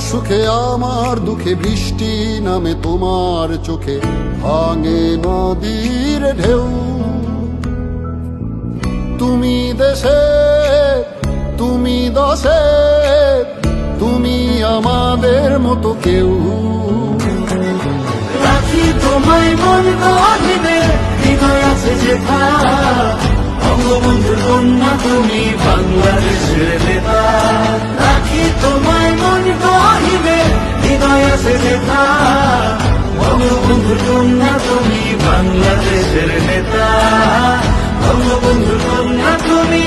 সুখে আমার দুঃখে বৃষ্টি নামে তোমার চোখে ভাঙে নদীর ঢেউ। তুমি দেশে, তুমি দশে, তুমি আমাদের মতো কেউ। রাখি তোমায় মন গহিনে, হৃদয় আছে যেথা। বঙ্গবন্ধুর কন্যা তুমি বাংলাদেশের নেতা। রাখি তোমায় মন গহিনে, হৃদয় আছে যেথা। বঙ্গবন্ধুর কন্যা তুমি বাংলাদেশের নেতা। বঙ্গবন্ধুর কন্যা তুমি